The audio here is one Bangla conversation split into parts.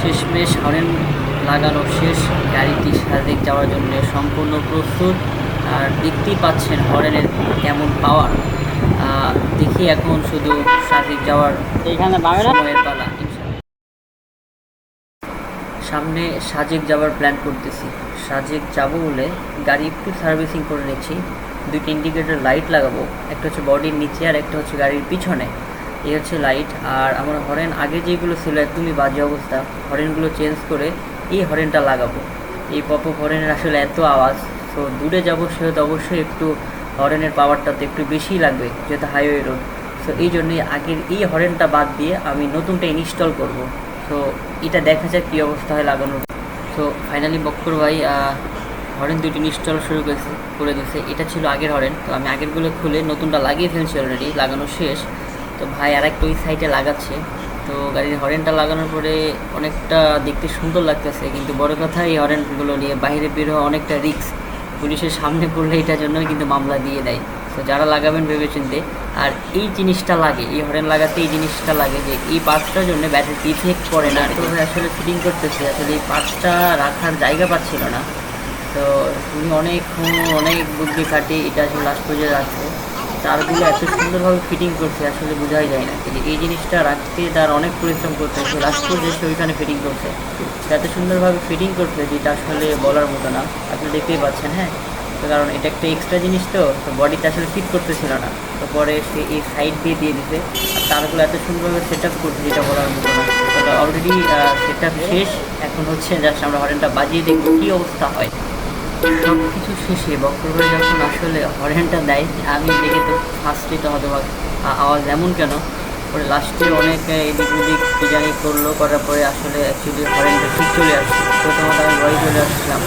শেষমেশ হরেন লাগানো শেষ, গাড়িটি শারীরিক যাওয়ার জন্য সম্পূর্ণ প্রস্তুত। আর দেখতেই পাচ্ছেন হরেনের কেমন পাওয়ার। দেখি এখন শুধু শারীরিক যাওয়ার এইখানে সময়ের পালা। সামনে সাজেক যাওয়ার প্ল্যান করতেছি। সাজেক যাব বলে গাড়ি একটু সার্ভিসিং করে নিচ্ছি। দুইটি ইন্ডিকেটর লাইট লাগাবো, একটা হচ্ছে বডির নিচে আর একটা হচ্ছে গাড়ির পিছনে। এই হচ্ছে লাইট। আর আমার হরেন আগে যেগুলো ছিল একদমই বাজে অবস্থা, হরেনগুলো চেঞ্জ করে এই হরেনটা লাগাবো। এই পপ হরেনের আসলে এত আওয়াজ, তো দূরে যাবো সেহেতু অবশ্যই একটু হরেনের পাওয়ারটা তো একটু বেশিই লাগবে যেহেতু হাইওয়ে রোড। সো এই জন্যই আগের এই হরেনটা বাদ দিয়ে আমি নতুনটা ইনস্টল করব। সো এটা দেখা যাক কী অবস্থা হয় লাগানোর। সো ফাইনালি বক্কর ভাই হরেন দুইটি ইনস্টল শুরু করে দিয়েছে। এটা ছিল আগের হরেন, তো আমি আগেরগুলো খুলে নতুনটা লাগিয়ে ফেলছি, অলরেডি লাগানো শেষ। তো ভাই আর একটা ওই সাইডে লাগাচ্ছে। তো গাড়ির হরেনটা লাগানোর পরে অনেকটা দেখতে সুন্দর লাগতেছে, কিন্তু বড় কথা এই হরেনগুলো নিয়ে বাইরে বের হওয়া অনেকটা রিস্ক। পুলিশের সামনে পড়লে এটার জন্যই কিন্তু মামলা দিয়ে দেয়। তো যারা লাগাবেন ভেবেচিন্তে। আর এই জিনিসটা লাগে, এই হরেন লাগাতে এই জিনিসটা লাগে যে এই পার্টসটার জন্য ব্যাটারি ইফেক্ট পড়ে না। তো আসলে ফিটিং করতেছে, আসলে এই পার্টসটা রাখার জায়গা পাচ্ছিল না। তো উনি অনেক বুদ্ধি খাটিয়ে এটা আসলে লাস্ট পর্যায়ে রাখছে। তারগুলো এত সুন্দরভাবে ফিটিং করছে, আসলে বোঝাই যায় না যে এই জিনিসটা রাখতে তার অনেক পরিশ্রম করতে হচ্ছে। লাস্ট পর্যায়ে সে ওইখানে ফিটিং করছে, এত সুন্দরভাবে ফিটিং করছে যেটা আসলে বলার মতো না। আপনি দেখতেই পাচ্ছেন। হ্যাঁ, তো কারণ এটা একটা এক্সট্রা জিনিস, তো বডিতে আসলে ফিট করতেছিল না। তো পরে সে এই সাইড দিয়ে দিছে। আর তারগুলো এত সুন্দরভাবে সেট আপ করছে যেটা বলার মতো না। তো অলরেডি সেট আপ শেষ, এখন হচ্ছে জাস্ট আমরা হরেনটা বাজিয়ে দেখবো কী অবস্থা হয়। সব কিছু শেষে বক্কর ভাই যখন আসলে হরেনটা দেয়, আমি দেখে তো ফার্স্টে তো হয়তো আওয়াজ এমন কেন। পরে লাস্টে অনেক এদিক ওদিক ডিজাইন করলো, করার পরে আসলে অ্যাকচুয়ালি হরেনটা ঠিক চলে আসছে। প্রথমত আমি ভয় চলে আসছিলাম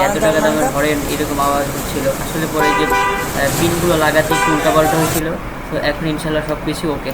এত টাকা দামের হরেন এরকম আওয়াজ হচ্ছিল। আসলে পরে যে পিনগুলো লাগাতে একটু উল্টাপাল্টা হয়েছিল। তো এখন ইনশাল্লাহ সব কিছু ওকে।